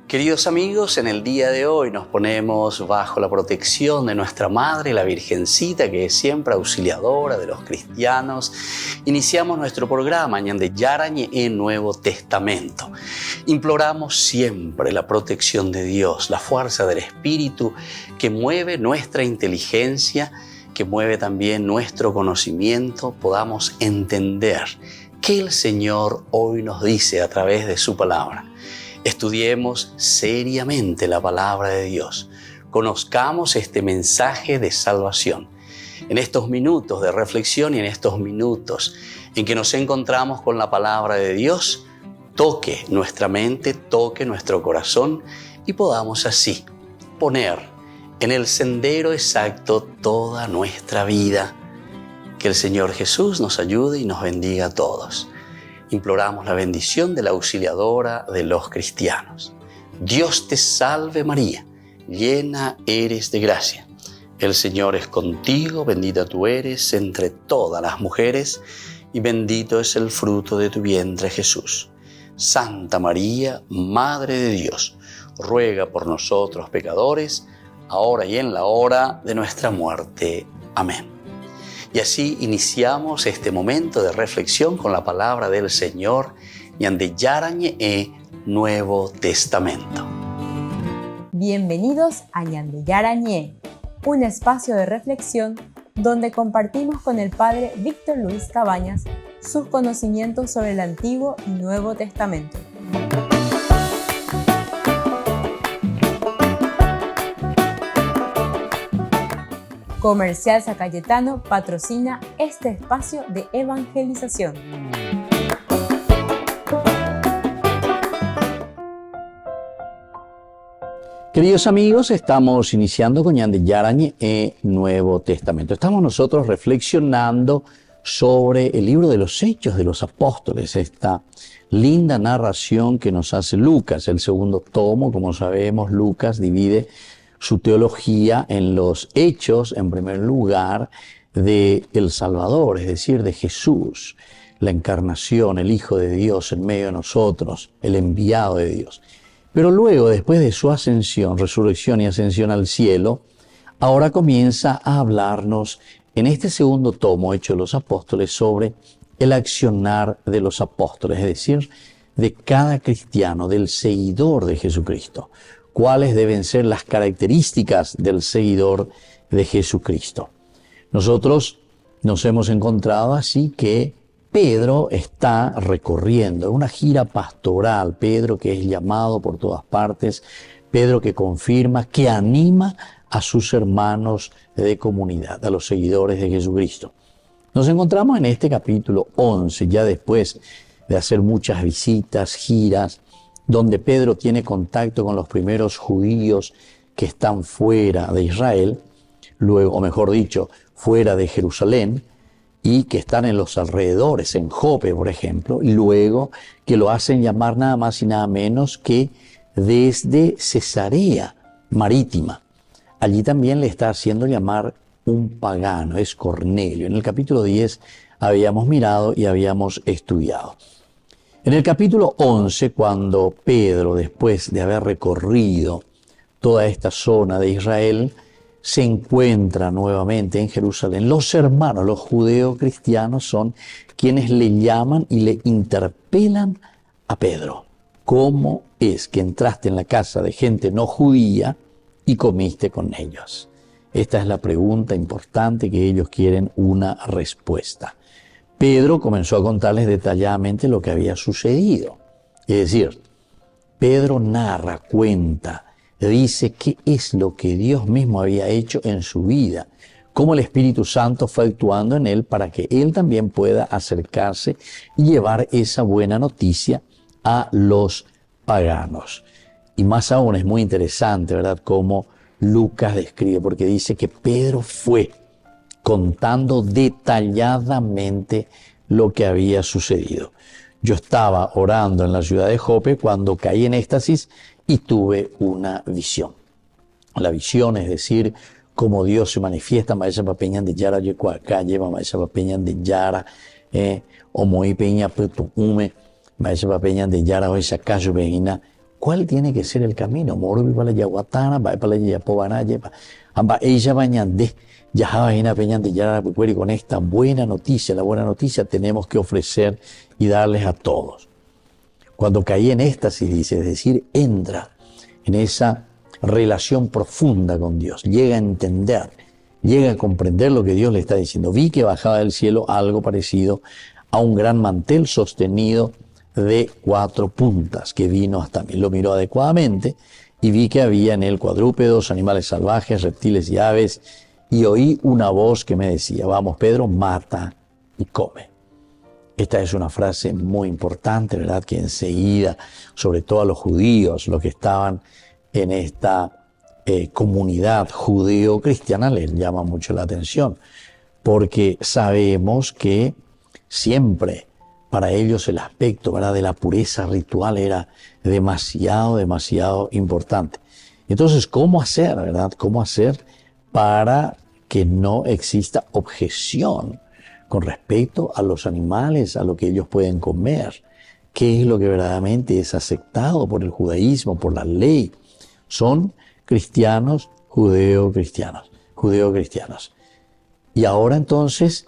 Queridos amigos, en el día de hoy nos ponemos bajo la protección de nuestra Madre, la Virgencita, que es siempre auxiliadora de los cristianos. Iniciamos nuestro programa Ñande Yarañe en Nuevo Testamento. Imploramos siempre la protección de Dios, la fuerza del Espíritu que mueve nuestra inteligencia, que mueve también nuestro conocimiento, podamos entender qué el Señor hoy nos dice a través de su palabra. Estudiemos seriamente la palabra de Dios. Conozcamos este mensaje de salvación. En estos minutos de reflexión y en estos minutos en que nos encontramos con la palabra de Dios, toque nuestra mente, toque nuestro corazón y podamos así poner en el sendero exacto toda nuestra vida. Que el Señor Jesús nos ayude y nos bendiga a todos. Imploramos la bendición de la auxiliadora de los cristianos. Dios te salve María, llena eres de gracia. El Señor es contigo, bendita tú eres entre todas las mujeres y bendito es el fruto de tu vientre Jesús. Santa María, Madre de Dios, ruega por nosotros pecadores, ahora y en la hora de nuestra muerte. Amén. Y así iniciamos este momento de reflexión con la palabra del Señor, Ñande Yarañe Nuevo Testamento. Bienvenidos a Ñande Yarañe, un espacio de reflexión donde compartimos con el Padre Víctor Luis Cabañas sus conocimientos sobre el Antiguo y Nuevo Testamento. Comercial San Cayetano patrocina este espacio de evangelización. Queridos amigos, estamos iniciando con Ñande Yarañe Nuevo Testamento. Estamos nosotros reflexionando sobre el libro de los Hechos de los Apóstoles, esta linda narración que nos hace Lucas, el segundo tomo. Como sabemos, Lucas divide su teología en los hechos, en primer lugar, de el Salvador, es decir, de Jesús, la encarnación, el Hijo de Dios en medio de nosotros, el enviado de Dios. Pero luego, después de su ascensión, resurrección y ascensión al cielo, ahora comienza a hablarnos en este segundo tomo, Hechos de los Apóstoles, sobre el accionar de los apóstoles, es decir, de cada cristiano, del seguidor de Jesucristo. ¿Cuáles deben ser las características del seguidor de Jesucristo? Nosotros nos hemos encontrado así que Pedro está recorriendo una gira pastoral. Pedro que es llamado por todas partes, Pedro que confirma, que anima a sus hermanos de comunidad, a los seguidores de Jesucristo. Nos encontramos en este capítulo 11, ya después de hacer muchas visitas, giras, donde Pedro tiene contacto con los primeros judíos que están fuera de Israel, luego, o mejor dicho, fuera de Jerusalén, y que están en los alrededores, en Jope, por ejemplo, y luego que lo hacen llamar nada más y nada menos que desde Cesarea Marítima. Allí también le está haciendo llamar un pagano, es Cornelio. En el capítulo 10 habíamos mirado y habíamos estudiado. En el capítulo 11, cuando Pedro, después de haber recorrido toda esta zona de Israel, se encuentra nuevamente en Jerusalén, los hermanos, los judeocristianos, son quienes le llaman y le interpelan a Pedro. ¿Cómo es que entraste en la casa de gente no judía y comiste con ellos? Esta es la pregunta importante que ellos quieren una respuesta. Pedro comenzó a contarles detalladamente lo que había sucedido. Es decir, Pedro narra, cuenta, dice qué es lo que Dios mismo había hecho en su vida, cómo el Espíritu Santo fue actuando en él para que él también pueda acercarse y llevar esa buena noticia a los paganos. Y más aún es muy interesante, ¿verdad?, cómo Lucas describe, porque dice que Pedro fue contando detalladamente lo que había sucedido. Yo estaba orando en la ciudad de Jope cuando caí en éxtasis y tuve una visión. La visión, es decir, cómo Dios se manifiesta, maestra papeñan de Yara Yecuacá, lleva maestra papeñan de Yara, o muy peña putume, maestra papeñan de Yara o esa caso vegina, ¿Cuál tiene que ser el camino? Morobi para la yaguatana, va para la yapobanaye, amba ella bañande, ya vaina peñante, ya con esta buena noticia, la buena noticia tenemos que ofrecer y darles a todos. Cuando caí en éxtasis, dice, es decir, entra en esa relación profunda con Dios, llega a entender, llega a comprender lo que Dios le está diciendo. Vi que bajaba del cielo algo parecido a un gran mantel sostenido de 4 puntas que vino hasta mí. Lo miró adecuadamente y vi que había en él cuadrúpedos, animales salvajes, reptiles y aves, y oí una voz que me decía, vamos Pedro, mata y come. Esta es una frase muy importante, ¿verdad? Que enseguida, sobre todo a los judíos, los que estaban en esta comunidad judeo-cristiana, les llama mucho la atención, porque sabemos que siempre para ellos el aspecto, ¿verdad?, de la pureza ritual era demasiado importante. Entonces, ¿cómo hacer, verdad? ¿Cómo hacer para que no exista objeción con respecto a los animales, a lo que ellos pueden comer? ¿Qué es lo que verdaderamente es aceptado por el judaísmo, por la ley? Son cristianos, judeo-cristianos. Y ahora entonces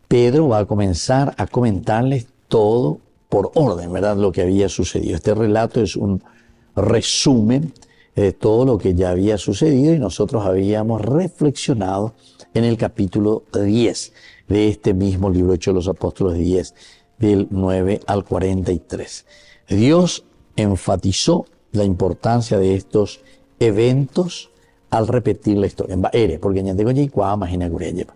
Pedro va a comenzar a comentarles todo por orden, ¿verdad?, lo que había sucedido. Este relato es un resumen de todo lo que ya había sucedido y nosotros habíamos reflexionado en el capítulo 10 de este mismo libro Hechos de los Apóstoles 10, del 9 al 43. Dios enfatizó la importancia de estos eventos al repetir la historia. Porque ñande con Yaycuá, imagina Gureyeba.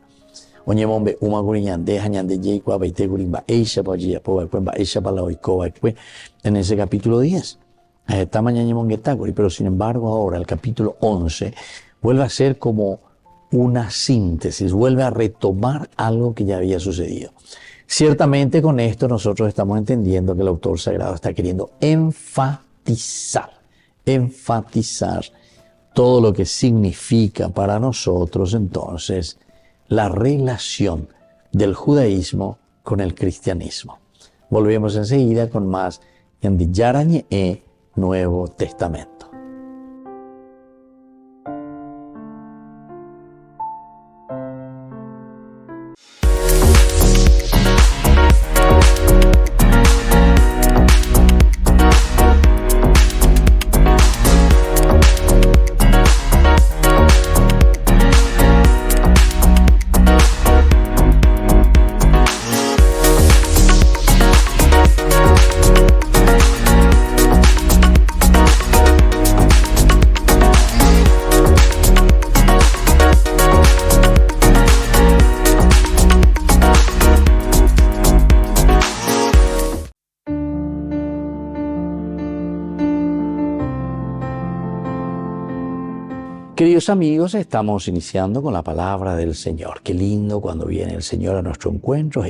Oñe mombe, uma Guriñande, Jañande Yaycuá, Baite Gurimba, Eisha Pajia, Pobacuemba, Eisha Palaoicoba, en ese capítulo 10. Está mañana Mongetaguri, pero sin embargo ahora el capítulo 11 vuelve a ser como una síntesis, vuelve a retomar algo que ya había sucedido. Ciertamente con esto nosotros estamos entendiendo que el autor sagrado está queriendo enfatizar todo lo que significa para nosotros entonces la relación del judaísmo con el cristianismo. Volvemos enseguida con más en Yarañe Nuevo Testamento. Queridos amigos, estamos iniciando con la palabra del Señor. Qué lindo cuando viene el Señor a nuestro encuentro.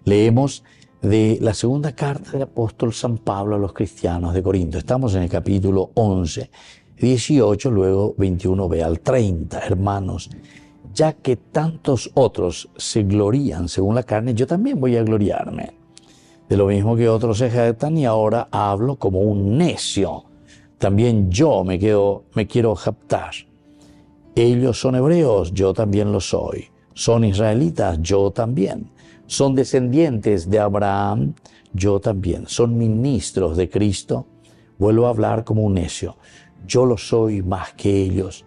Leemos de la segunda carta del apóstol San Pablo a los cristianos de Corinto. Estamos en el capítulo 11, 18, luego 21b al 30. Hermanos, ya que tantos otros se glorían según la carne, yo también voy a gloriarme. De lo mismo que otros se jactan y ahora hablo como un necio. También yo me quiero jactar. Ellos son hebreos, yo también lo soy. Son israelitas, yo también. Son descendientes de Abraham, yo también. Son ministros de Cristo. Vuelvo a hablar como un necio. Yo lo soy más que ellos.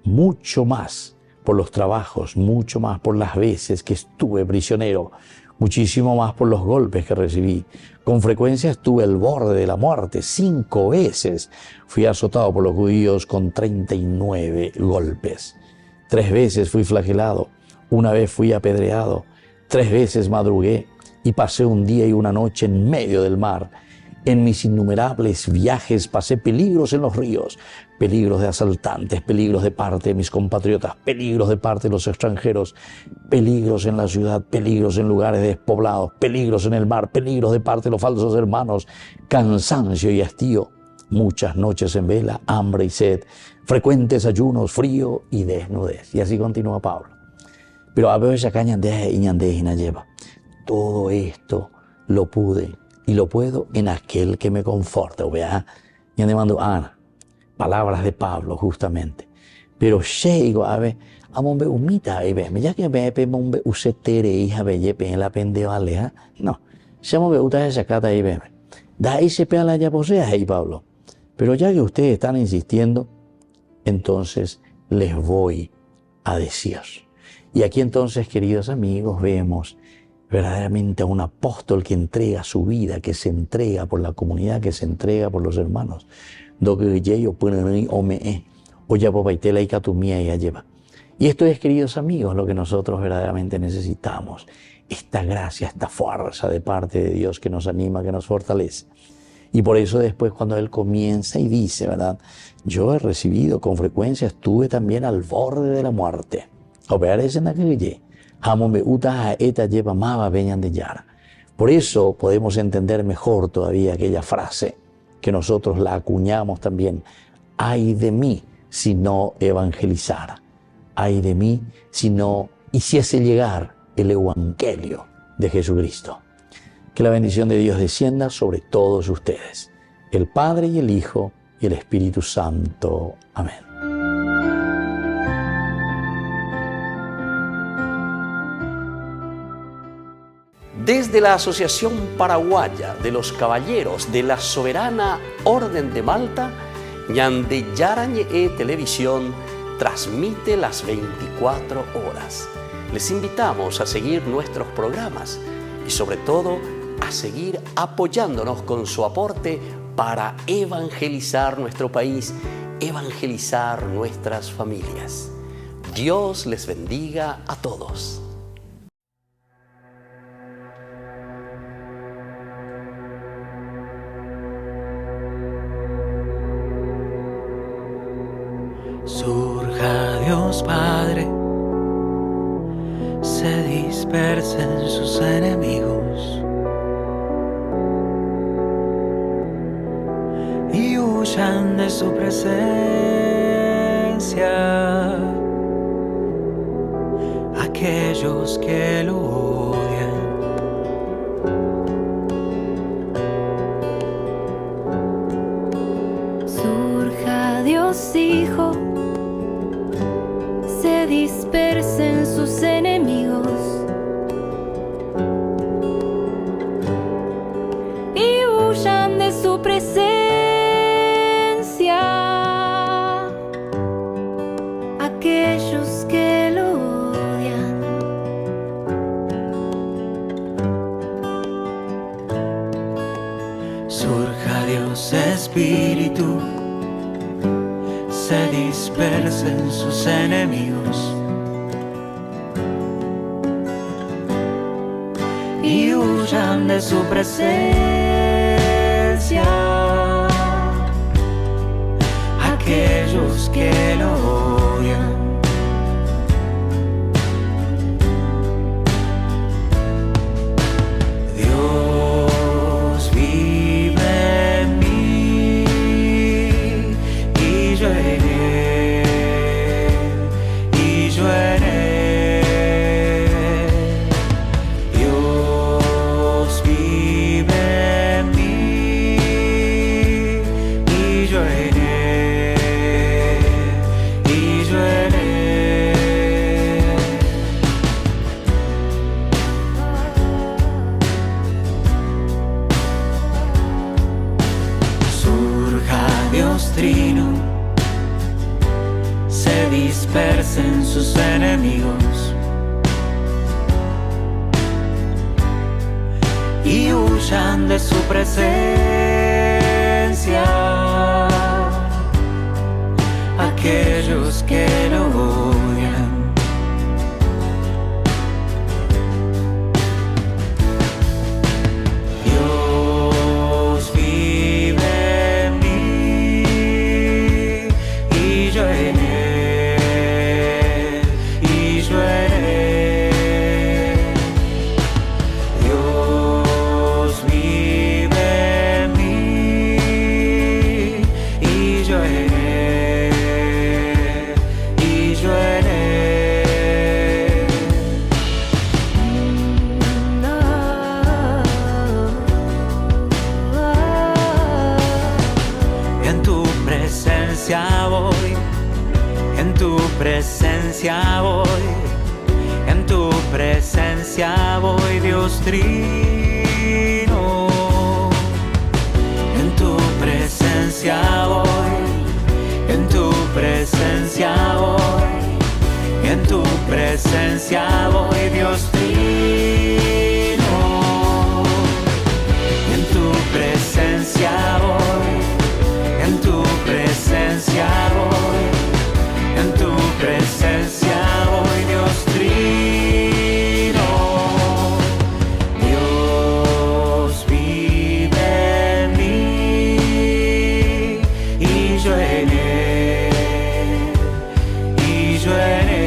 Mucho más por los trabajos, mucho más por las veces que estuve prisionero. Muchísimo más por los golpes que recibí. Con frecuencia estuve al borde de la muerte. 5 veces fui azotado por los judíos con 39 golpes. 3 veces fui flagelado. 1 vez fui apedreado. 3 veces madrugué y pasé un día y una noche en medio del mar. En mis innumerables viajes pasé peligros en los ríos, peligros de asaltantes, peligros de parte de mis compatriotas, peligros de parte de los extranjeros, peligros en la ciudad, peligros en lugares despoblados, peligros en el mar, peligros de parte de los falsos hermanos, cansancio y hastío, muchas noches en vela, hambre y sed, frecuentes ayunos, frío y desnudez. Y así continúa Pablo. Pero a veces acá ñandé y ñandé y na lleva. todo esto lo pude y lo puedo en aquel que me conforta. Vea, y ande mando palabras de Pablo justamente. Pero llego a ver, amombe umita ahí ve, ya que me mombe usetere hija belle pe en la pende vale, no, llamo be uta esa cata ahí ve. Da ahí se pega la ya posea ahí Pablo. Pero ya que ustedes están insistiendo, entonces les voy a decir. Y aquí entonces, queridos amigos, vemos verdaderamente a un apóstol que entrega su vida, que se entrega por la comunidad, que se entrega por los hermanos. Y esto es, queridos amigos, lo que nosotros verdaderamente necesitamos. Esta gracia, esta fuerza de parte de Dios que nos anima, que nos fortalece. Y por eso después cuando Él comienza y dice, ¿verdad? Yo he recibido con frecuencia, estuve también al borde de la muerte. Por eso podemos entender mejor todavía aquella frase que nosotros la acuñamos también. Ay de mí si no evangelizara. Ay de mí si no hiciese llegar el evangelio de Jesucristo. Que la bendición de Dios descienda sobre todos ustedes, el Padre y el Hijo y el Espíritu Santo. Amén. Desde la Asociación Paraguaya de los Caballeros de la Soberana Orden de Malta, Ñande Yarañe Televisión transmite las 24 horas. Les invitamos a seguir nuestros programas y sobre todo a seguir apoyándonos con su aporte para evangelizar nuestro país, evangelizar nuestras familias. Dios les bendiga a todos. Surja Dios Padre, se dispersen sus enemigos y huyan de su presencia aquellos que lo odian. Surja Dios Hijo, se dispersen sus enemigos y huyan de su presencia aquellos que lo odian. Surja Dios Espíritu, se dispersen sus enemigos y huyan de su presencia aquellos que lo odian. Dios vive en mí y yo en él, y yo en él. Dios vive en mí y yo en él, y yo en él. Surja Dios Trino, se dispersen sus enemigos y huyan de su presencia aquellos que lo odian. Dios vive en mí y yo en él, y yo en él. Dios vive en mí presencia voy, en tu presencia voy, Dios trino. En tu presencia voy, en tu presencia voy, en tu presencia voy, Dios trino. En tu presencia voy, en tu presencia voy, en tu presencia voy, Dios trino. Dios vive en mí y yo en él, y yo en él.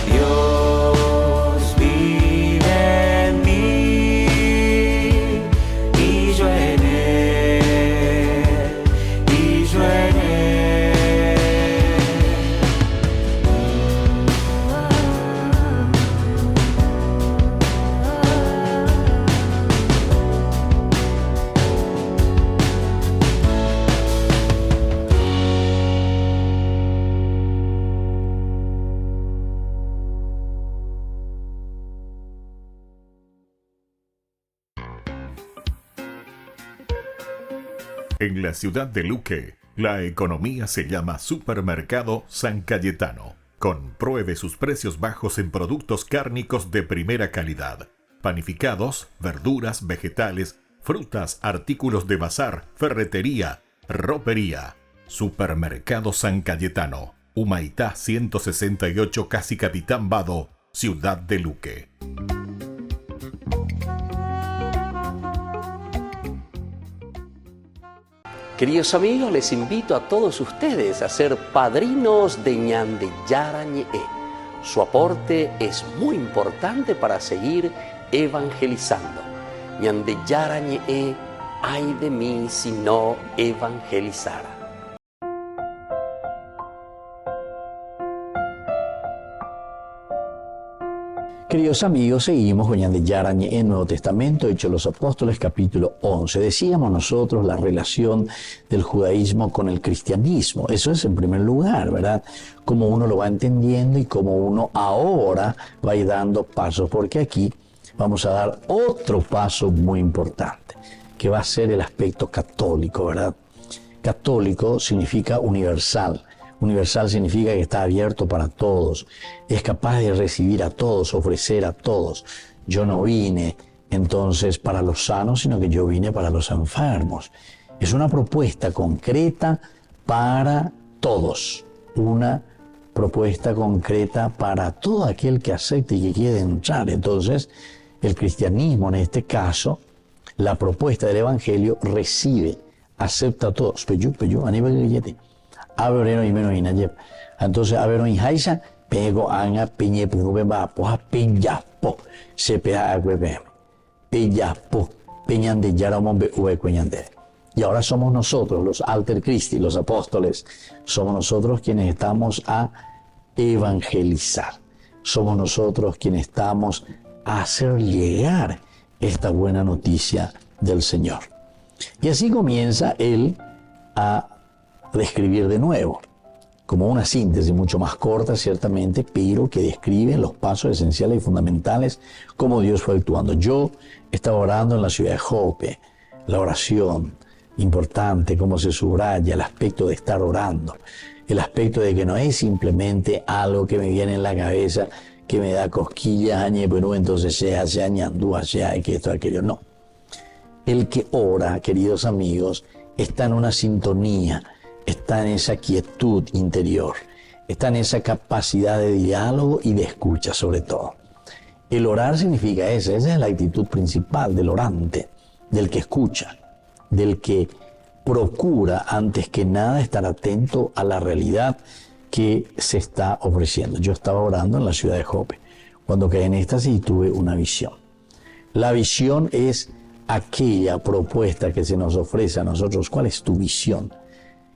Dios vive en mí y yo en él, y yo en él. En la ciudad de Luque, la economía se llama Supermercado San Cayetano. Compruebe sus precios bajos en productos cárnicos de primera calidad. Panificados, verduras, vegetales, frutas, artículos de bazar, ferretería, ropería. Supermercado San Cayetano. Humaitá 168, Casi Capitán Vado, ciudad de Luque. Queridos amigos, les invito a todos ustedes a ser padrinos de Ñande Yarañe. Su aporte es muy importante para seguir evangelizando. Ñande Yarañe, ay de mí si no evangelizara. Queridos amigos, seguimos con Ñande Yarañe en Nuevo Testamento, Hechos de los Apóstoles, capítulo 11. Decíamos nosotros la relación del judaísmo con el cristianismo. Eso es en primer lugar, ¿verdad? Cómo uno lo va entendiendo y cómo uno ahora va a ir dando pasos, porque aquí vamos a dar otro paso muy importante, que va a ser el aspecto católico, ¿verdad? Católico significa universal. Universal significa que está abierto para todos, es capaz de recibir a todos, ofrecer a todos. Yo no vine entonces para los sanos, sino que yo vine para los enfermos. Es una propuesta concreta para todos, una propuesta concreta para todo aquel que acepte y que quiere entrar. Entonces, el cristianismo en este caso, la propuesta del evangelio recibe, acepta a todos. Entonces, haisa, pego anga, peñe, poja, peñapo, se pega a peñapo, peñande, yaramombe, uecueñande. Y ahora somos nosotros, los Alter Christi, los apóstoles, somos nosotros quienes estamos a evangelizar. Somos nosotros quienes estamos a hacer llegar esta buena noticia del Señor. Y así comienza él a describir de nuevo, como una síntesis mucho más corta ciertamente, pero que describe los pasos esenciales y fundamentales, cómo Dios fue actuando. Yo estaba orando en la ciudad de Jope, la oración, importante, cómo se subraya el aspecto de estar orando, el aspecto de que no es simplemente algo que me viene en la cabeza, que me da cosquillas, pero entonces se añandúa, y que esto, aquello, no. El que ora, queridos amigos, está en una sintonía, está en esa quietud interior, está en esa capacidad de diálogo y de escucha sobre todo. El orar significa esa es la actitud principal del orante, del que escucha, del que procura antes que nada estar atento a la realidad que se está ofreciendo. Yo estaba orando en la ciudad de Jope, cuando quedé en éxtasis y tuve una visión. La visión es aquella propuesta que se nos ofrece a nosotros. ¿Cuál es tu visión?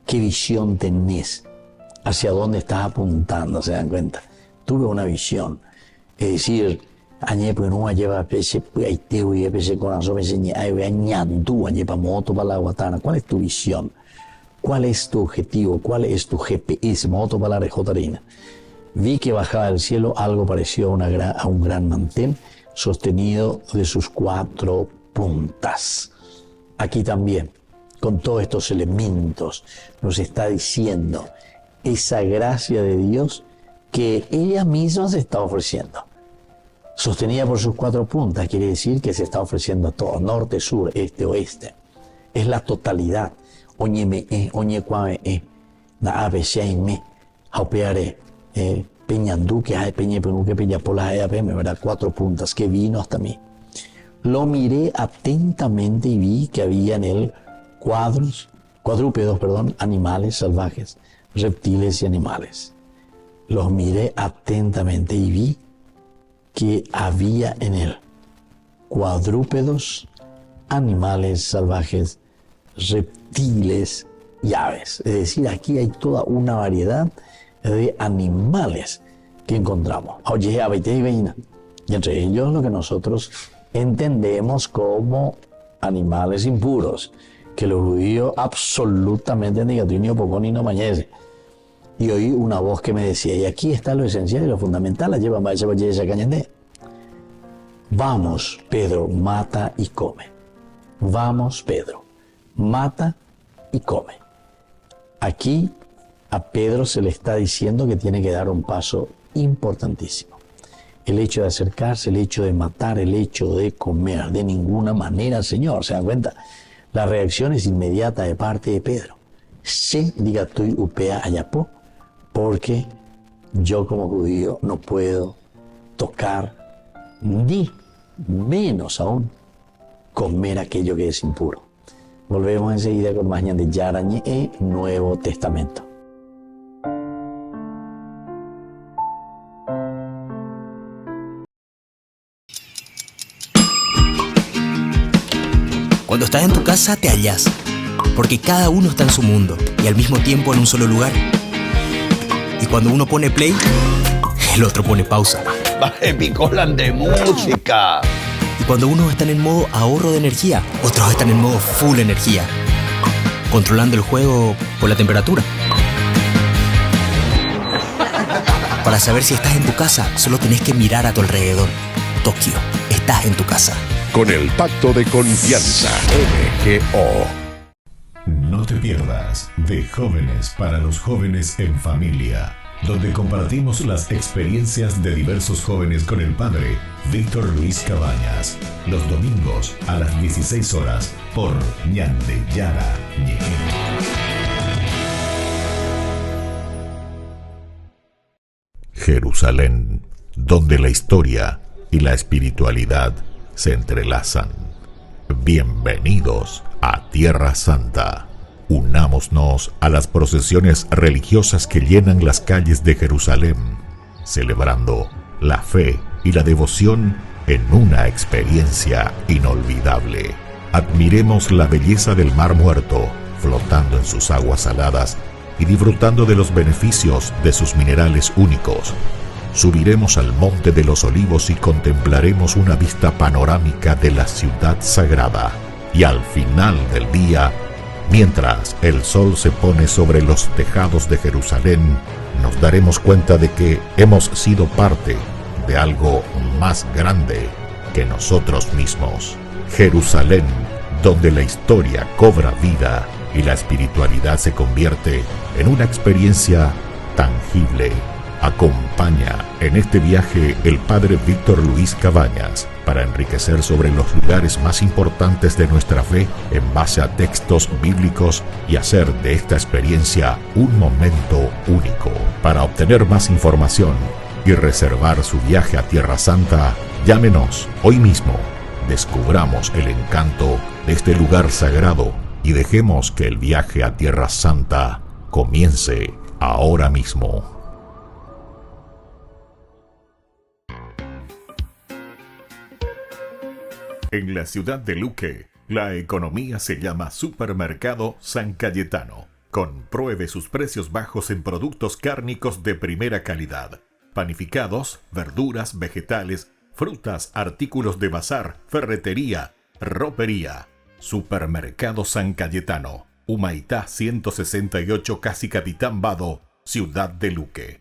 ¿Qué visión tenés? ¿Hacia dónde estás apuntando? ¿Se dan cuenta? Tuve una visión. Es decir, ¿cuál es tu visión? ¿Cuál es tu objetivo? ¿Cuál es tu GPS? Moto para la Jotarina. Vi que bajaba del cielo algo parecido a un gran mantel sostenido de sus 4 puntas. Aquí también, con todos estos elementos, nos está diciendo esa gracia de Dios que ella misma se está ofreciendo. Sostenida por sus 4 puntas, quiere decir que se está ofreciendo a todo, norte, sur, este, oeste. Es la totalidad. Oñeme, oñecuame, na me, jaupeare, peñandú, que hay peñe, penuque, peñapola, me verá 4 puntas, que vino hasta mí. Lo miré atentamente y vi que había en él cuadrúpedos, animales salvajes, reptiles y animales. Los miré atentamente y vi que había en él cuadrúpedos, animales salvajes, reptiles y aves. Es decir, aquí hay toda una variedad de animales que encontramos. Oye, y entre ellos lo que nosotros entendemos como animales impuros, que los judíos absolutamente negativo, poco ni no mañese. Y oí una voz que me decía, y aquí está lo esencial y lo fundamental, la lleva más esa cañende. Vamos, Pedro, mata y come. Vamos, Pedro, mata y come. Aquí a Pedro se le está diciendo que tiene que dar un paso importantísimo. El hecho de acercarse, el hecho de matar, el hecho de comer, de ninguna manera, Señor, ¿se dan cuenta? La reacción es inmediata de parte de Pedro. Se diga tú upea ayapó, porque yo como judío no puedo tocar, ni menos aún comer aquello que es impuro. Volvemos enseguida con más de Yarañe y Nuevo Testamento. Cuando estás en tu casa te hallas, porque cada uno está en su mundo y al mismo tiempo en un solo lugar. Y cuando uno pone play, el otro pone pausa. Baje picolan de música. Y cuando unos están en modo ahorro de energía, otros están en modo full energía, controlando el juego por la temperatura. Para saber si estás en tu casa, solo tenés que mirar a tu alrededor. Tokio, estás en tu casa. Con el Pacto de Confianza MGO. No te pierdas de Jóvenes para los Jóvenes en Familia, donde compartimos las experiencias de diversos jóvenes con el padre Víctor Luis Cabañas, los domingos a las 16 horas por Ñande Yara Ñe. Jerusalén, donde la historia y la espiritualidad se entrelazan. Bienvenidos a Tierra Santa. Unámonos a las procesiones religiosas que llenan las calles de Jerusalén, celebrando la fe y la devoción en una experiencia inolvidable. Admiremos la belleza del Mar Muerto, flotando en sus aguas saladas y disfrutando de los beneficios de sus minerales únicos. Subiremos al Monte de los Olivos y contemplaremos una vista panorámica de la ciudad sagrada. Y al final del día, mientras el sol se pone sobre los tejados de Jerusalén, nos daremos cuenta de que hemos sido parte de algo más grande que nosotros mismos. Jerusalén, donde la historia cobra vida y la espiritualidad se convierte en una experiencia tangible. Acompaña en este viaje el padre Víctor Luis Cabañas para enriquecer sobre los lugares más importantes de nuestra fe en base a textos bíblicos y hacer de esta experiencia un momento único. Para obtener más información y reservar su viaje a Tierra Santa, llámenos hoy mismo. Descubramos el encanto de este lugar sagrado y dejemos que el viaje a Tierra Santa comience ahora mismo. En la ciudad de Luque, la economía se llama Supermercado San Cayetano. Compruebe sus precios bajos en productos cárnicos de primera calidad. Panificados, verduras, vegetales, frutas, artículos de bazar, ferretería, ropería. Supermercado San Cayetano. Humaitá 168, Casi Capitán Vado, Ciudad de Luque.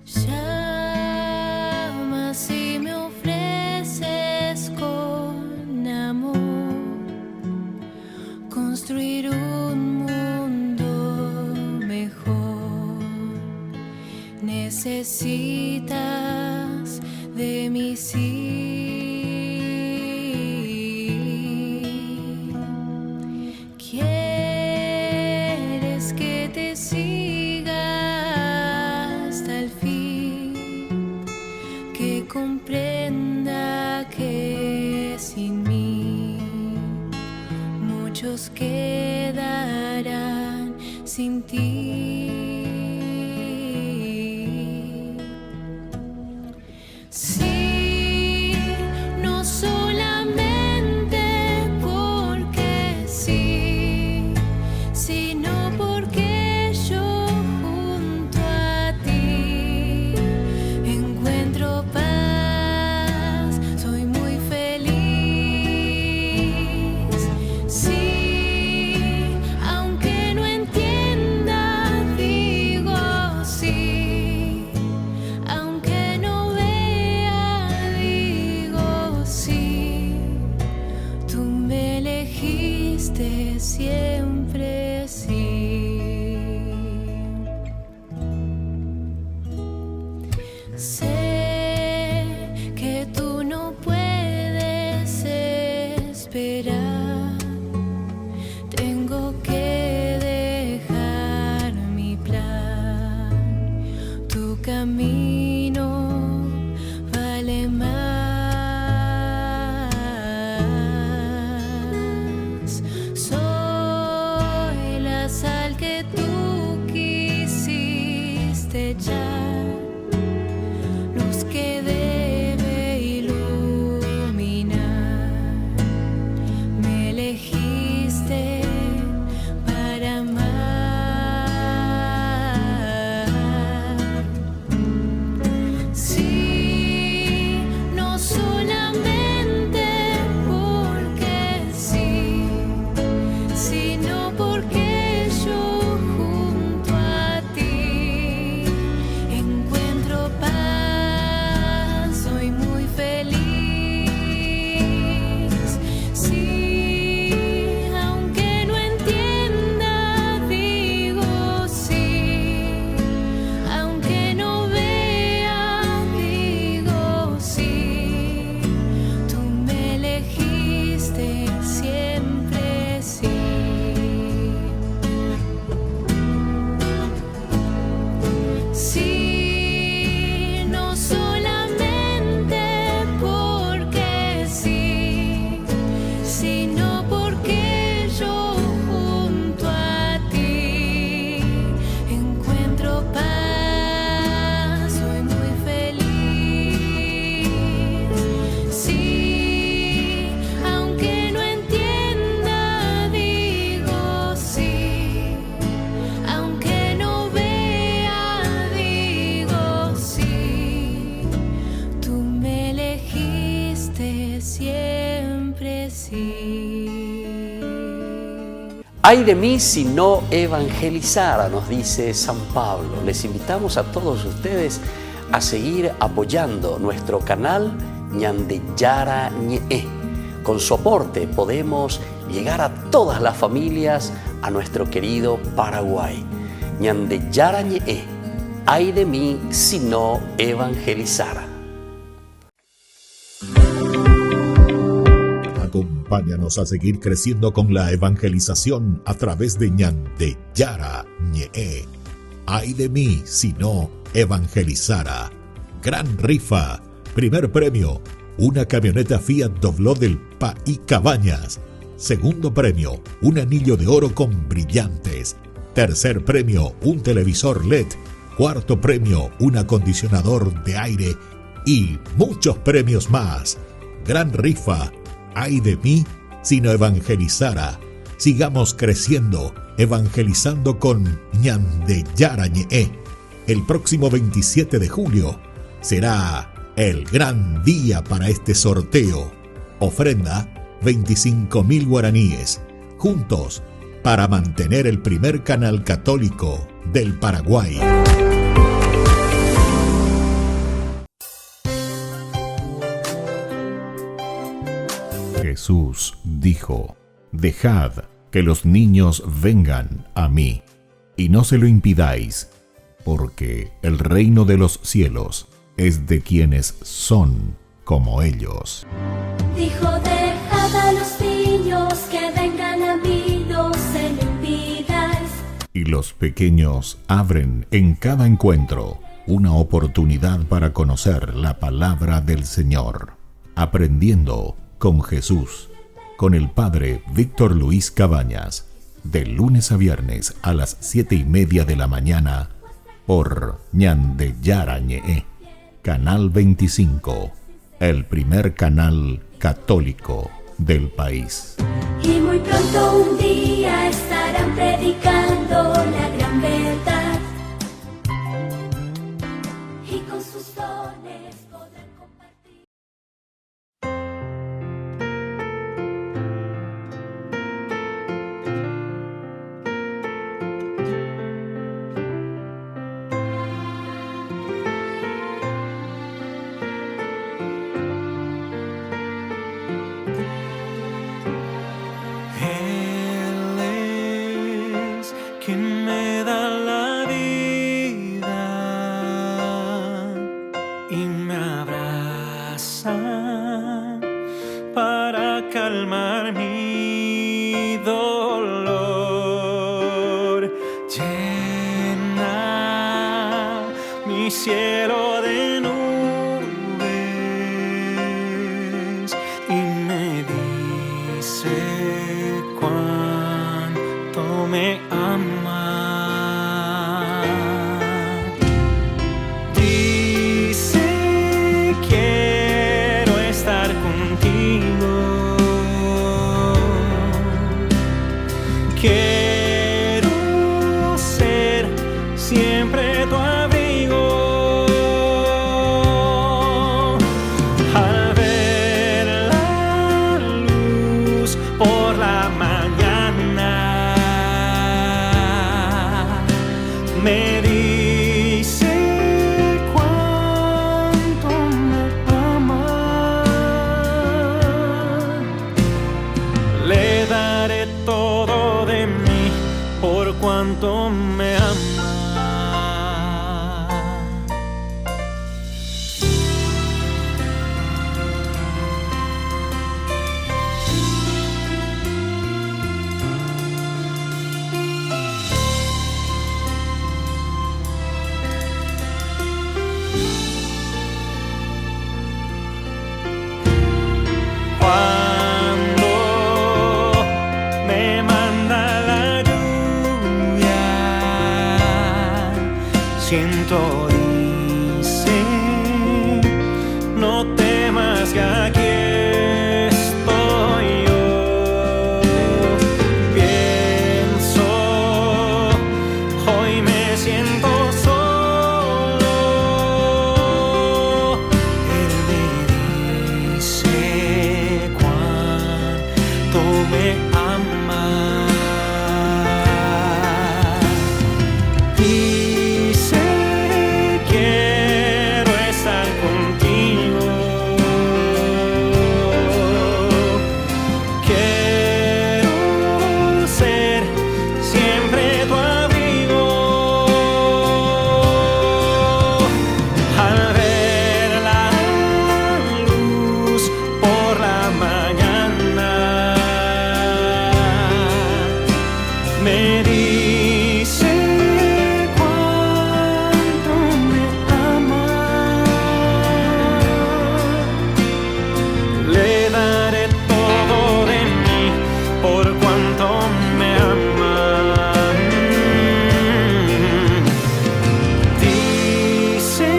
Llama si me ofreces con amor construir un mundo mejor. Necesitas de mí, sí. Quieres que te siga hasta el fin, que comprenda que sin mí muchos quedarán sin ti. Sí, no solamente porque sí, sino porque yo junto a ti encuentro paz, soy muy feliz. Sí, aunque no entienda, digo sí. Aunque no vea, digo sí. Tú me elegiste siempre, sí. Sé que tú no puedes esperar. Tengo que dejar mi plan. Tu camino vale más. Soy la sal que tú quisiste echar, luz que debe iluminar. Me elegiste para amar. Sí, no solamente porque sí, sino porque yo junto a ti encuentro paz, soy muy feliz. Sí, aunque no entienda, digo sí. Aunque no vea, digo sí. Tú me elegiste siempre, sí. Sí, no solamente porque sí, sino porque yo junto a ti encuentro paz, soy muy feliz. Sí, aunque no entienda, digo sí. Aunque no vea, digo sí. Tú me elegiste siempre, sí. Ay de mí si no evangelizara, nos dice San Pablo. Les invitamos a todos ustedes a seguir apoyando nuestro canal Ñande Yara Ñe. Con su aporte podemos llegar a todas las familias, a nuestro querido Paraguay. Ñande Yara Ñe. Ay de mí si no evangelizara. Acompáñanos a seguir creciendo con la evangelización a través de Ñande Yara Ñe. Ay de mí si no evangelizara. Gran rifa. Primer premio, una camioneta Fiat Dobló del País Cabañas. Segundo premio, un anillo de oro con brillantes. Tercer premio, un televisor LED. Cuarto premio, un acondicionador de aire. Y muchos premios más. Gran rifa. Ay de mí si no evangelizara. Sigamos creciendo, evangelizando con Ñande Yarañe. El próximo 27 de julio será el gran día para este sorteo. Ofrenda 25.000 guaraníes. Juntos para mantener el primer canal católico del Paraguay. Jesús dijo: dejad que los niños vengan a mí, y no se lo impidáis, porque el reino de los cielos es de quienes son como ellos. Dijo, dejad a los niños que vengan a mí, no se lo impidáis. Y los pequeños abren en cada encuentro una oportunidad para conocer la palabra del Señor, aprendiendo con Jesús, con el Padre Víctor Luis Cabañas, de lunes a viernes a las 7:30 de la mañana, por Ñande Yarañe, Canal 25, el primer canal católico del país. Y muy pronto un día estarán predicando la gran verdad, y con sus dones podrán compartir. Él es quien me da la vida y me abraza para calmar mi dolor. Llena mi cielo de nubes y me dice cuánto me ama. Dice, quiero estar contigo, quiero ser siempre tu abrigo. Al ver la luz por la mañana, me dice cuánto me ama. Le daré todo de mí por cuanto me ama. Cuando me manda la lluvia, siento, dice, no temas que aquí estoy yo. Pienso, hoy me siento solo. Él me dice cuánto me ama. Dice, quiero estar contigo, quiero ser siempre tu abrigo. Al ver la luz por la mañana, me dice cuánto me ama. Le daré todo de mí por cuanto me ama. Dice,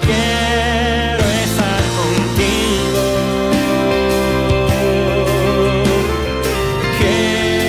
quiero estar contigo, quiero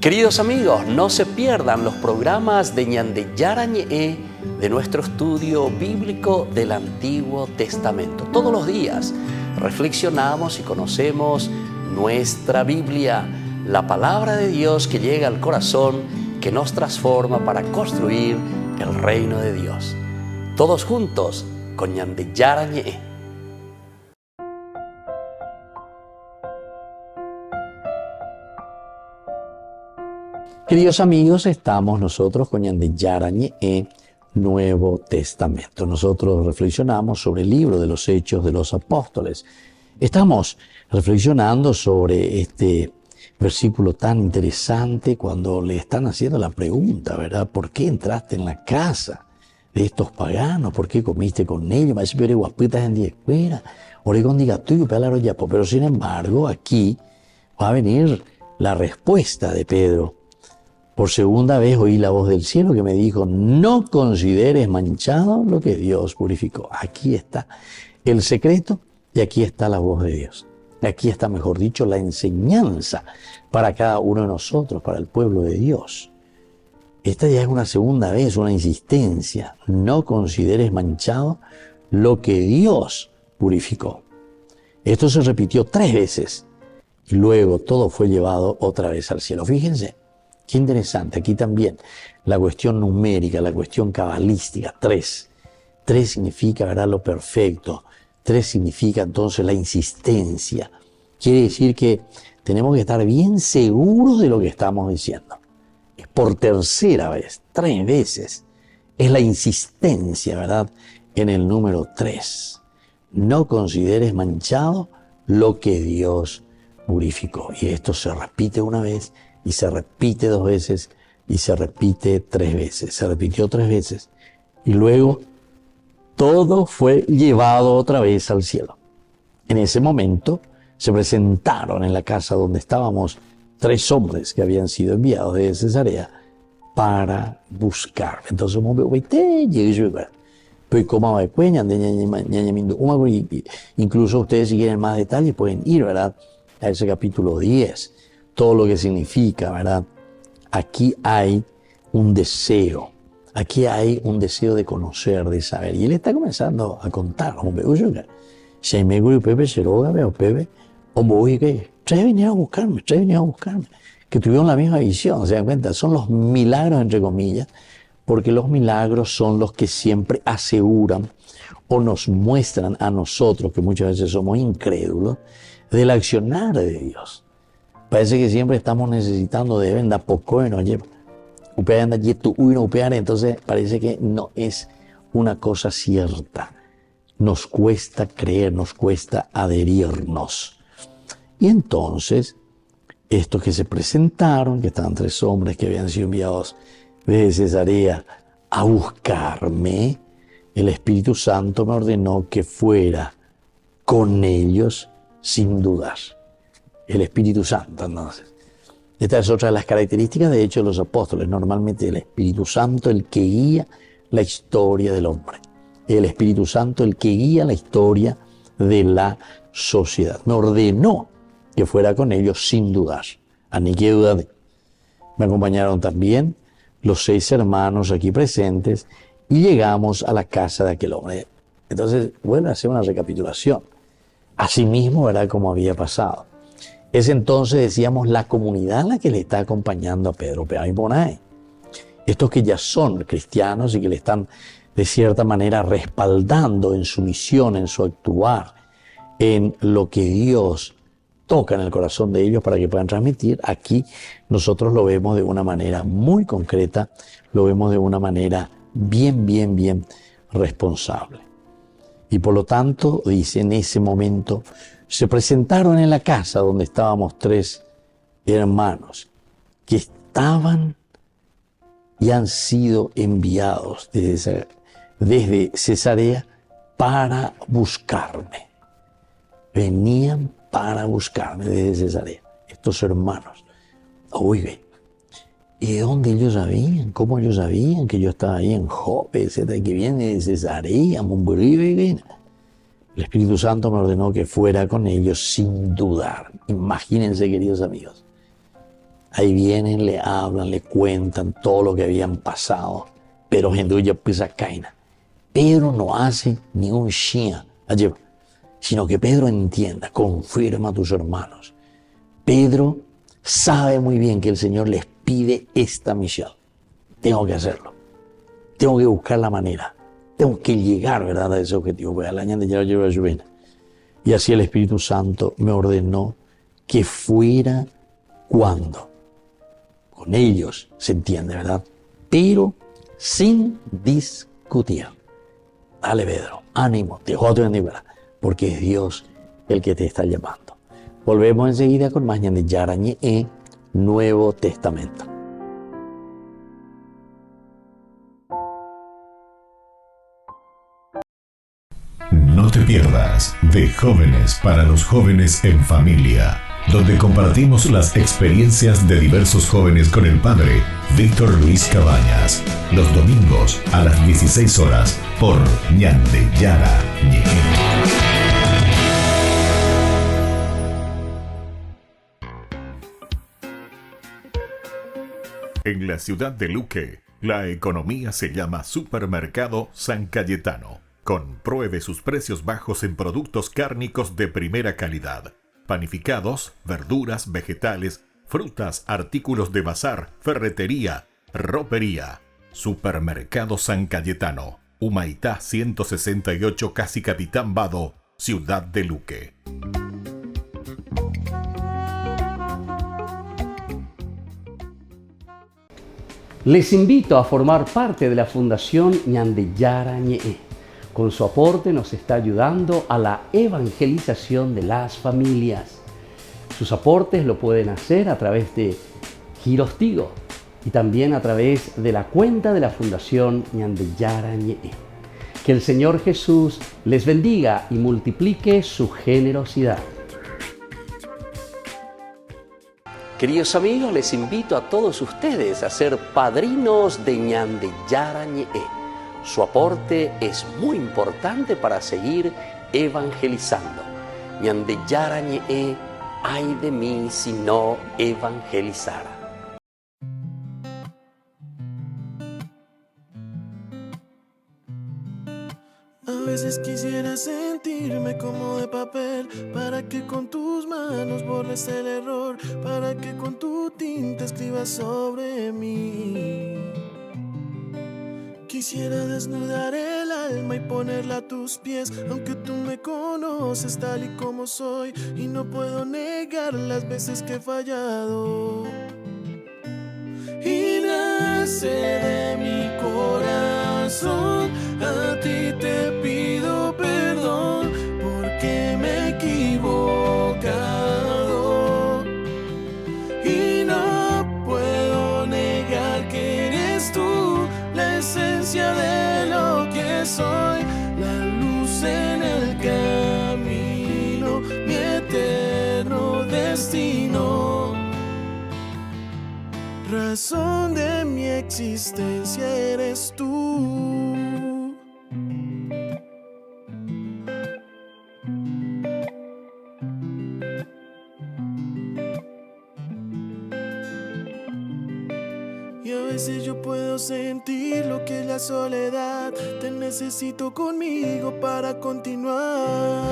Queridos amigos, no se pierdan los programas de Ñande Yarañe de nuestro estudio bíblico del Antiguo Testamento. Todos los días reflexionamos y conocemos nuestra Biblia, la palabra de Dios que llega al corazón, que nos transforma para construir el reino de Dios. Todos juntos con Ñande Yarañe. Queridos amigos, estamos nosotros con Ñande Yarañe Nuevo Testamento. Nosotros reflexionamos sobre el libro de los Hechos de los Apóstoles. Estamos reflexionando sobre este versículo tan interesante cuando le están haciendo la pregunta, ¿verdad? ¿Por qué entraste en la casa de estos paganos? ¿Por qué comiste con ellos? Pero sin embargo, aquí va a venir la respuesta de Pedro. Por segunda vez oí la voz del cielo que me dijo, no consideres manchado lo que Dios purificó. Aquí está el secreto y aquí está la voz de Dios. Aquí está, mejor dicho, la enseñanza para cada uno de nosotros, para el pueblo de Dios. Esta ya es una segunda vez, una insistencia. No consideres manchado lo que Dios purificó. Esto se repitió 3 veces y luego todo fue llevado otra vez al cielo. Fíjense. Qué interesante, aquí también la cuestión numérica, la cuestión cabalística, 3. 3 significa, ¿verdad?, lo perfecto. 3 significa entonces la insistencia. Quiere decir que tenemos que estar bien seguros de lo que estamos diciendo. Es por tercera vez, 3 veces. Es la insistencia, ¿verdad?, en el número 3. No consideres manchado lo que Dios purificó. Y esto se repite una vez, y se repite 2 veces, y se repite 3 veces. Se repitió 3 veces. Y luego todo fue llevado otra vez al cielo. En ese momento se presentaron en la casa donde estábamos 3 hombres que habían sido enviados de Cesarea para buscar. Entonces, incluso ustedes, si quieren más detalles, pueden ir, ¿verdad?, a ese capítulo 10. Todo lo que significa, ¿verdad? Aquí hay un deseo. Aquí hay un deseo de conocer, de saber. Y él está comenzando a contar. Ustedes vinieron a buscarme. Que tuvieron la misma visión, ¿se dan cuenta? Son los milagros, entre comillas, porque los milagros son los que siempre aseguran o nos muestran a nosotros, que muchas veces somos incrédulos, del accionar de Dios. Parece que siempre estamos necesitando de venda poco y nos lleva. Entonces parece que no es una cosa cierta. Nos cuesta creer, nos cuesta adherirnos. Y entonces, estos que se presentaron, que estaban 3 hombres que habían sido enviados desde Cesarea a buscarme, el Espíritu Santo me ordenó que fuera con ellos sin dudar. El Espíritu Santo, entonces. Esta es otra de las características, de hecho, de los apóstoles. Normalmente el Espíritu Santo el que guía la historia del hombre. El Espíritu Santo el que guía la historia de la sociedad. Me ordenó que fuera con ellos sin dudar. A ni que dudar. Me acompañaron también los 6 hermanos aquí presentes y llegamos a la casa de aquel hombre. Entonces, vuelve a hacer una recapitulación. Asimismo, ¿verdad?, como había pasado. Es entonces, decíamos, la comunidad la que le está acompañando a Pedro. Estos que ya son cristianos y que le están, de cierta manera, respaldando en su misión, en su actuar, en lo que Dios toca en el corazón de ellos para que puedan transmitir. Aquí nosotros lo vemos de una manera muy concreta, lo vemos de una manera bien responsable. Y por lo tanto, dice, en ese momento se presentaron en la casa donde estábamos 3 hermanos que estaban y han sido enviados desde Cesarea para buscarme. Venían para buscarme desde Cesarea, estos hermanos. Oigan, ¿y de dónde ellos sabían? ¿Cómo ellos sabían que yo estaba ahí en Jope, etcétera, que viene de Cesarea, Mumburí? El Espíritu Santo me ordenó que fuera con ellos sin dudar. Imagínense, queridos amigos. Ahí vienen, le hablan, le cuentan todo lo que habían pasado. Pero Henduya pisa caina. Pedro no hace ni un shia allí, sino que Pedro entienda, confirma a tus hermanos. Pedro sabe muy bien que el Señor les pide esta misión. Tengo que hacerlo. Tengo que buscar la manera. Tengo que llegar, ¿verdad?, a ese objetivo. Y así el Espíritu Santo me ordenó que fuera cuando. Con ellos, se entiende, ¿verdad? Pero sin discutir. Dale, Pedro, ánimo, te jodo en ¿verdad? Porque es Dios el que te está llamando. Volvemos enseguida con más de Yarañe Nuevo Testamento. No te pierdas de Jóvenes para los Jóvenes en Familia, donde compartimos las experiencias de diversos jóvenes con el padre Víctor Luis Cabañas, los domingos a las 16 horas por Ñande Yarañe. En la ciudad de Luque, la economía se llama Supermercado San Cayetano. Compruebe sus precios bajos en productos cárnicos de primera calidad. Panificados, verduras, vegetales, frutas, artículos de bazar, ferretería, ropería. Supermercado San Cayetano, Humaitá 168, Casi Capitán Vado, Ciudad de Luque. Les invito a formar parte de la Fundación Ñande Yarañe. Con su aporte nos está ayudando a la evangelización de las familias. Sus aportes lo pueden hacer a través de Giros Tigo y también a través de la cuenta de la Fundación Ñande Yarañe. Que el Señor Jesús les bendiga y multiplique su generosidad. Queridos amigos, les invito a todos ustedes a ser padrinos de Ñande Yarañe. Su aporte es muy importante para seguir evangelizando. Ñande Yarañe, ay de mí si no evangelizara. A veces quisiera sentirme como de papel, para que con tus manos borres el error, para que con tu tinta escribas sobre mí. Quisiera desnudar el alma y ponerla a tus pies, aunque tú me conoces tal y como soy, y no puedo negar las veces que he fallado. Y nace de mi corazón, a ti te pido perdón, porque me he equivocado. Y no puedo negar que eres tú la esencia de lo que soy, la luz en el camino, mi eterno destino, razón de mi existencia eres tú. Y a veces yo puedo sentir lo que es la soledad. Te necesito conmigo para continuar.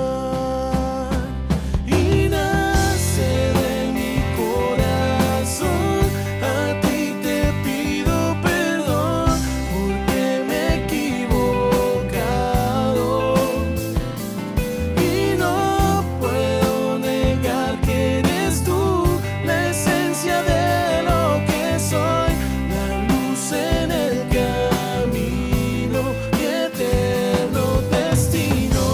Y nace de mi corazón, a ti te pido perdón, porque me he equivocado. Y no puedo negar que eres tú la esencia de lo que soy, en el camino, mi eterno destino,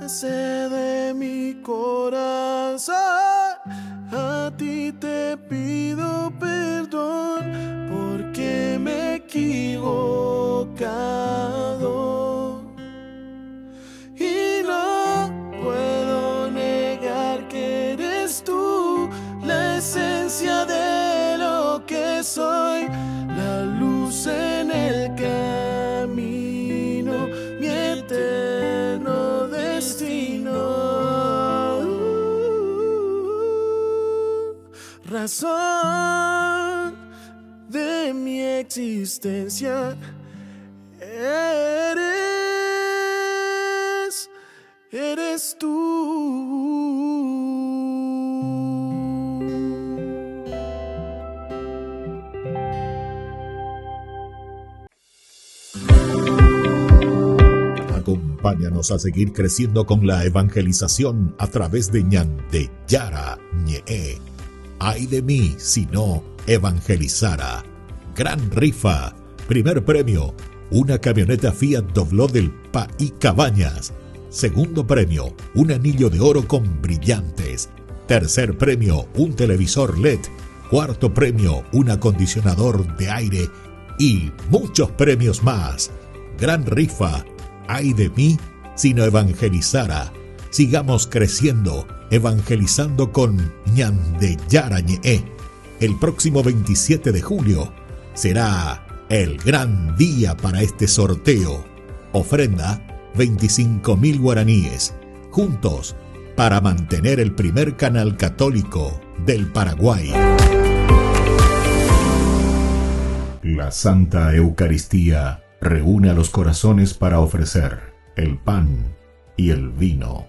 sé de mi corazón, a ti te pido perdón porque me he equivocado. Y no puedo negar que eres tú la esencia de lo que soy, la luz en el camino, mi eterno destino. Razón de mi existencia, eres tú. Acompáñanos a seguir creciendo con la evangelización a través de Ñande Yara Ñe. Ay de mí si no evangelizara. Gran rifa. Primer premio, una camioneta Fiat Dobló del País Cabañas. Segundo premio, un anillo de oro con brillantes. Tercer premio, un televisor LED. Cuarto premio, un acondicionador de aire. Y muchos premios más. Gran rifa. Ay de mí si no evangelizara. Sigamos creciendo, evangelizando con Ñande Yara Ñe. El próximo 27 de julio será el gran día para este sorteo. Ofrenda 25.000 guaraníes. Juntos para mantener el primer canal católico del Paraguay. La Santa Eucaristía reúne a los corazones para ofrecer el pan y el vino,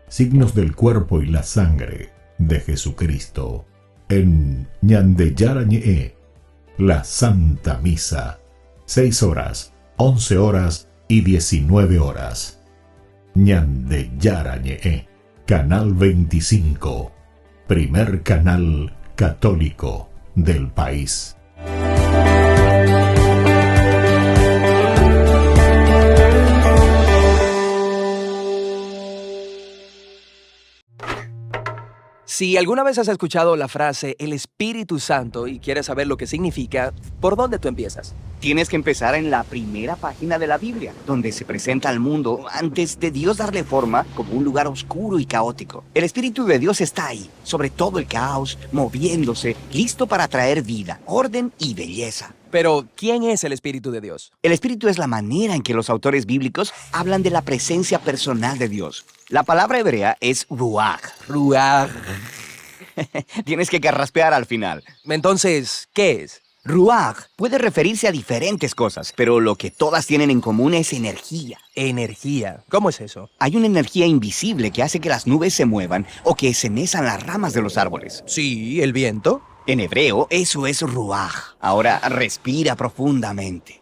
signos del cuerpo y la sangre de Jesucristo. En Ñande Yara Ñe, la Santa Misa, 6 horas, 11 horas y 19 horas. Ñande Yara Ñe, Canal 25, primer canal católico del país. Si alguna vez has escuchado la frase el Espíritu Santo y quieres saber lo que significa, ¿por dónde tú empiezas? Tienes que empezar en la primera página de la Biblia, donde se presenta al mundo antes de Dios darle forma como un lugar oscuro y caótico. El Espíritu de Dios está ahí, sobre todo el caos, moviéndose, listo para traer vida, orden y belleza. Pero, ¿quién es el Espíritu de Dios? El Espíritu es la manera en que los autores bíblicos hablan de la presencia personal de Dios. La palabra hebrea es ruach. Ruach. Tienes que carraspear al final. Entonces, ¿qué es? Ruach puede referirse a diferentes cosas, pero lo que todas tienen en común es energía. Energía. ¿Cómo es eso? Hay una energía invisible que hace que las nubes se muevan o que se mezan las ramas de los árboles. Sí, el viento. En hebreo, eso es ruach. Ahora respira profundamente.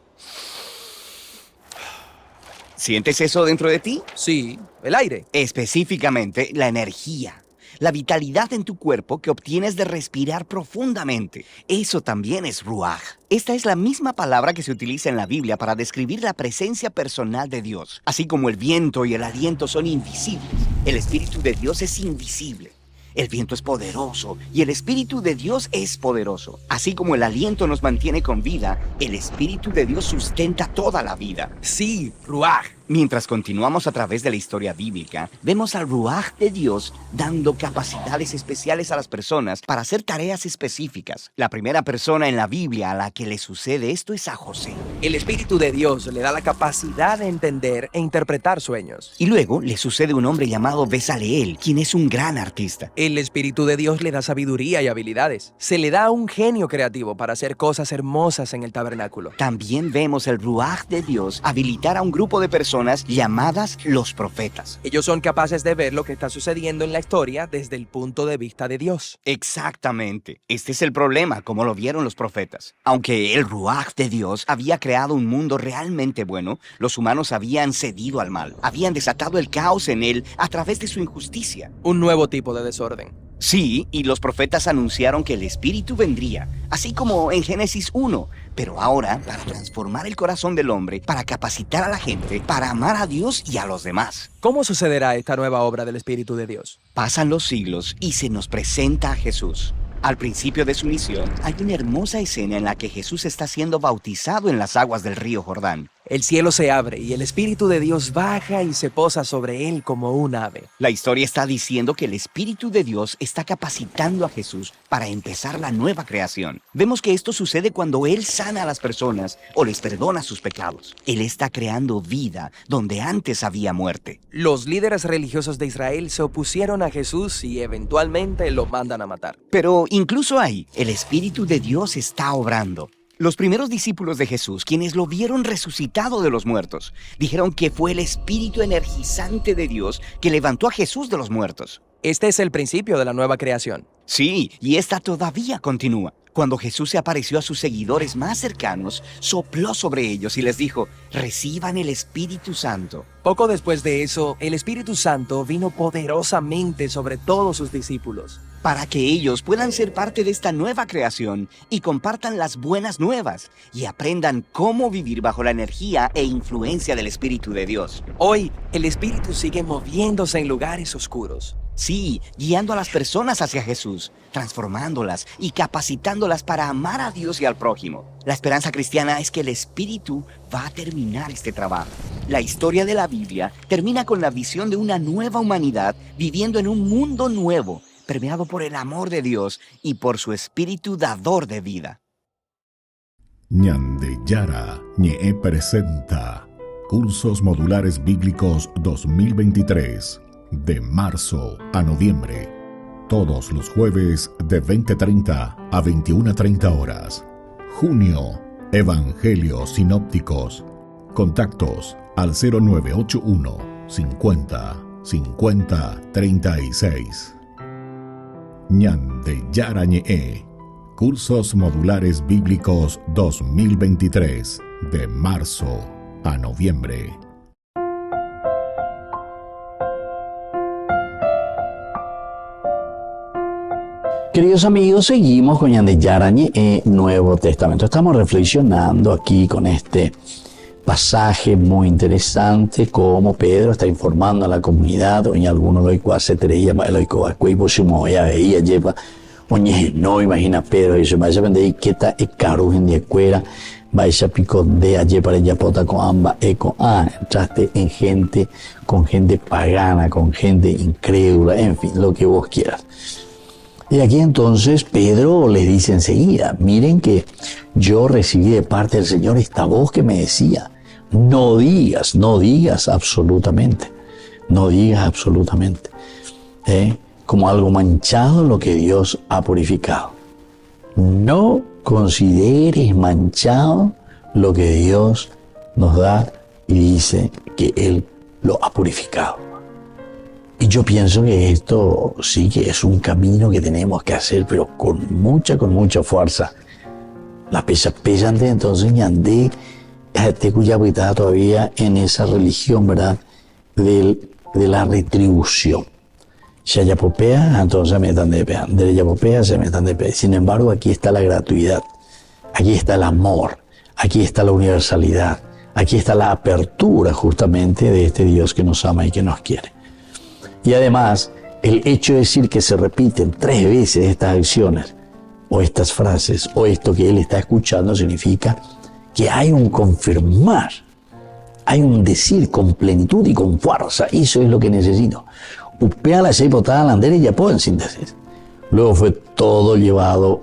¿Sientes eso dentro de ti? Sí, el aire. Específicamente, la energía. La vitalidad en tu cuerpo que obtienes de respirar profundamente. Eso también es ruach. Esta es la misma palabra que se utiliza en la Biblia para describir la presencia personal de Dios. Así como el viento y el aliento son invisibles, el Espíritu de Dios es invisible. El viento es poderoso y el Espíritu de Dios es poderoso. Así como el aliento nos mantiene con vida, el Espíritu de Dios sustenta toda la vida. Sí, ruach. Mientras continuamos a través de la historia bíblica, vemos al ruach de Dios dando capacidades especiales a las personas para hacer tareas específicas. La primera persona en la Biblia a la que le sucede esto es a José. El Espíritu de Dios le da la capacidad de entender e interpretar sueños. Y luego le sucede un hombre llamado Bezaleel, quien es un gran artista. El Espíritu de Dios le da sabiduría y habilidades. Se le da un genio creativo para hacer cosas hermosas en el tabernáculo. También vemos el ruach de Dios habilitar a un grupo de personas llamadas los profetas. Ellos son capaces de ver lo que está sucediendo en la historia desde el punto de vista de Dios. Exactamente. Este es el problema, como lo vieron los profetas. Aunque el ruach de Dios había creado un mundo realmente bueno, los humanos habían cedido al mal. Habían desatado el caos en él a través de su injusticia. Un nuevo tipo de desorden. Sí, y los profetas anunciaron que el Espíritu vendría, así como en Génesis 1. Pero ahora, para transformar el corazón del hombre, para capacitar a la gente, para amar a Dios y a los demás. ¿Cómo sucederá esta nueva obra del Espíritu de Dios? Pasan los siglos y se nos presenta a Jesús. Al principio de su misión, hay una hermosa escena en la que Jesús está siendo bautizado en las aguas del río Jordán. El cielo se abre y el Espíritu de Dios baja y se posa sobre él como un ave. La historia está diciendo que el Espíritu de Dios está capacitando a Jesús para empezar la nueva creación. Vemos que esto sucede cuando Él sana a las personas o les perdona sus pecados. Él está creando vida donde antes había muerte. Los líderes religiosos de Israel se opusieron a Jesús y eventualmente lo mandan a matar. Pero incluso ahí, el Espíritu de Dios está obrando. Los primeros discípulos de Jesús, quienes lo vieron resucitado de los muertos, dijeron que fue el espíritu energizante de Dios que levantó a Jesús de los muertos. Este es el principio de la nueva creación. Sí, y esta todavía continúa. Cuando Jesús se apareció a sus seguidores más cercanos, sopló sobre ellos y les dijo, reciban el Espíritu Santo. Poco después de eso, el Espíritu Santo vino poderosamente sobre todos sus discípulos. Para que ellos puedan ser parte de esta nueva creación y compartan las buenas nuevas y aprendan cómo vivir bajo la energía e influencia del Espíritu de Dios. Hoy, el Espíritu sigue moviéndose en lugares oscuros. Sí, guiando a las personas hacia Jesús, transformándolas y capacitándolas para amar a Dios y al prójimo. La esperanza cristiana es que el Espíritu va a terminar este trabajo. La historia de la Biblia termina con la visión de una nueva humanidad viviendo en un mundo nuevo, permeado por el amor de Dios y por su Espíritu dador de vida. Ñande Yara Ñe presenta Cursos Modulares Bíblicos 2023, de marzo a noviembre, todos los jueves de 20:30 a 21:30 horas. Junio, Evangelios Sinópticos. Contactos al 0981 50 50 36. Ñande Yara Ñe, Cursos Modulares Bíblicos 2023, de marzo a noviembre. Queridos amigos, seguimos con Ñande Yara Ñe, Nuevo Testamento. Estamos reflexionando aquí con este pasaje muy interesante, como Pedro está informando a la comunidad, o en algunos lo igual se treía, lo igual ya veía, lleva, oye, no imagina Pedro, eso, vaya a vender que está carujen de cuera, vaya pico de allí para ella pota con amba, eco, entraste en gente, con gente pagana, con gente incrédula, en fin, lo que vos quieras. Y aquí entonces Pedro les dice enseguida, miren que yo recibí de parte del Señor esta voz que me decía, no digas absolutamente, como algo manchado lo que Dios ha purificado. No consideres manchado lo que Dios nos da y dice que Él lo ha purificado. Y yo pienso que esto sí que es un camino que tenemos que hacer, pero con mucha fuerza. La pesante entonces ñandé, te cuya estaba todavía en esa religión, ¿verdad? De la retribución. Si haya popea, entonces metan de pea. De ella popea, se metan de pea. Sin embargo, aquí está la gratuidad, aquí está el amor, aquí está la universalidad, aquí está la apertura justamente de este Dios que nos ama y que nos quiere. Y además, el hecho de decir que se repiten 3 veces estas acciones, o estas frases, o esto que él está escuchando, significa que hay un confirmar, hay un decir con plenitud y con fuerza. Eso es lo que necesito. Upea la seipotada landera y ya pueden sin decir. Luego fue todo llevado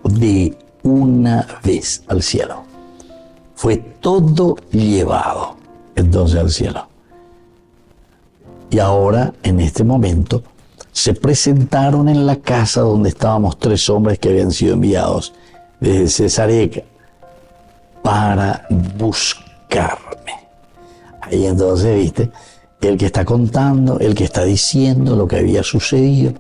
de una vez al cielo. Fue todo llevado entonces al cielo. Y ahora, en este momento, se presentaron en la casa donde estábamos 3 hombres que habían sido enviados desde Cesarea para buscarme. Ahí entonces, viste, el que está contando, el que está diciendo lo que había sucedido,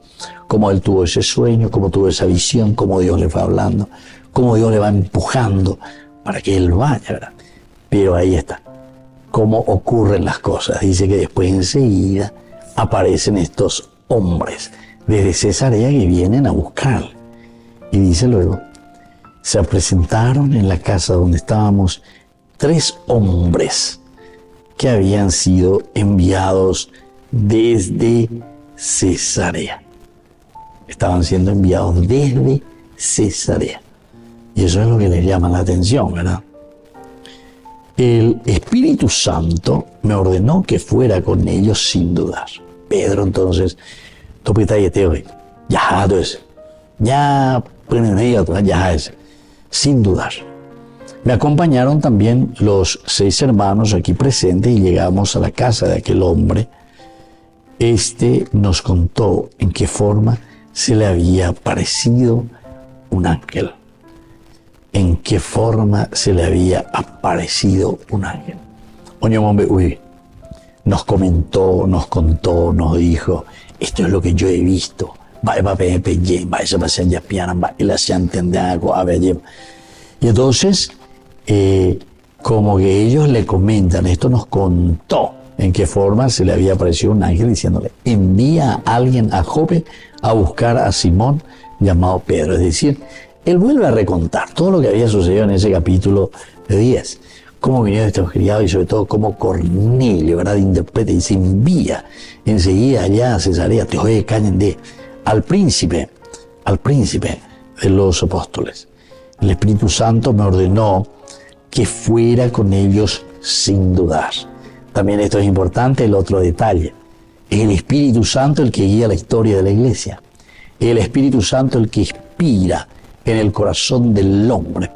cómo él tuvo ese sueño, cómo tuvo esa visión, cómo Dios le va hablando, cómo Dios le va empujando para que él vaya, ¿verdad? Pero ahí está. Cómo ocurren las cosas. Dice que después enseguida aparecen estos hombres desde Cesarea que vienen a buscar. Y dice luego, se presentaron en la casa donde estábamos 3 hombres que habían sido enviados desde Cesarea. Estaban siendo enviados desde Cesarea. Y eso es lo que les llama la atención, ¿verdad? El Espíritu Santo me ordenó que fuera con ellos sin dudar. Pedro entonces, sin dudar. Me acompañaron también los 6 hermanos aquí presentes y llegamos a la casa de aquel hombre. Este nos contó en qué forma se le había aparecido un ángel. En qué forma se le había aparecido un ángel. Nos comentó, nos contó, nos dijo, esto es lo que yo he visto. Y entonces, como que ellos le comentan, esto nos contó en qué forma se le había aparecido un ángel diciéndole, envía a alguien a Jope a buscar a Simón llamado Pedro. Es decir, él vuelve a recontar todo lo que había sucedido en ese capítulo 10. Cómo vinieron estos criados y sobre todo cómo Cornelio, ¿verdad?, interpreta y se envía enseguida allá a Cesarea, al príncipe de los apóstoles. El Espíritu Santo me ordenó que fuera con ellos sin dudar. También esto es importante, el otro detalle. Es el Espíritu Santo el que guía la historia de la iglesia. Es el Espíritu Santo el que inspira en el corazón del hombre.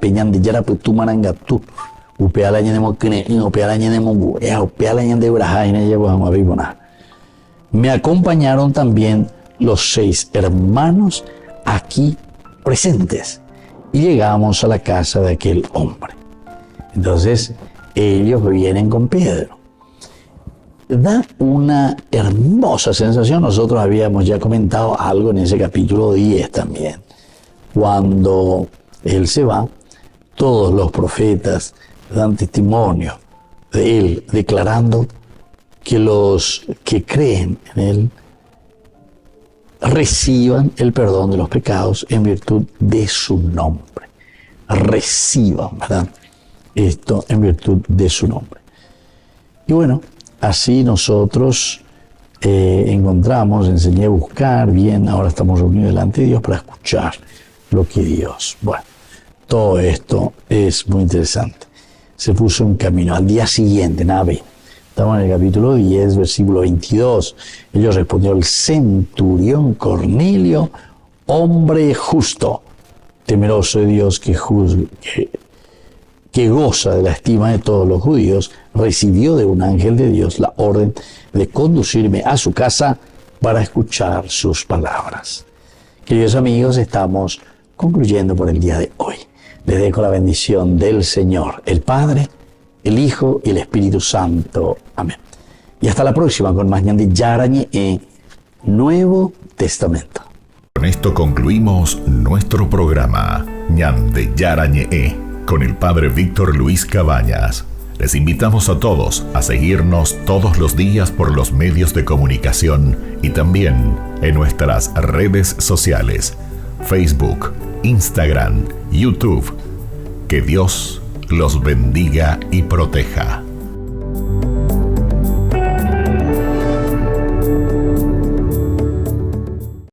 Me acompañaron también los 6 hermanos aquí presentes y llegamos a la casa de aquel hombre. Entonces ellos vienen con Pedro. Da una hermosa sensación. Nosotros habíamos ya comentado algo en ese capítulo 10 también. Cuando él se va, todos los profetas dan testimonio de él, declarando que los que creen en él reciban el perdón de los pecados en virtud de su nombre. Reciban, ¿verdad?, esto en virtud de su nombre. Y bueno, así nosotros enseñé a buscar bien, ahora estamos reunidos delante de Dios para escuchar lo que Dios. Bueno, todo esto es muy interesante. Se puso en camino. Al día siguiente, estamos en el capítulo 10, versículo 22. Ellos respondieron, el centurión Cornelio, hombre justo, temeroso de Dios, que goza de la estima de todos los judíos, recibió de un ángel de Dios la orden de conducirme a su casa para escuchar sus palabras. Queridos amigos, estamos concluyendo por el día de hoy. Les dejo la bendición del Señor, el Padre, el Hijo y el Espíritu Santo. Amén. Y hasta la próxima con más Ñande Yarañe en Nuevo Testamento. Con esto concluimos nuestro programa Ñande Yarañe con el Padre Víctor Luis Cabañas. Les invitamos a todos a seguirnos todos los días por los medios de comunicación y también en nuestras redes sociales, Facebook, Instagram, YouTube. Que Dios los bendiga y proteja.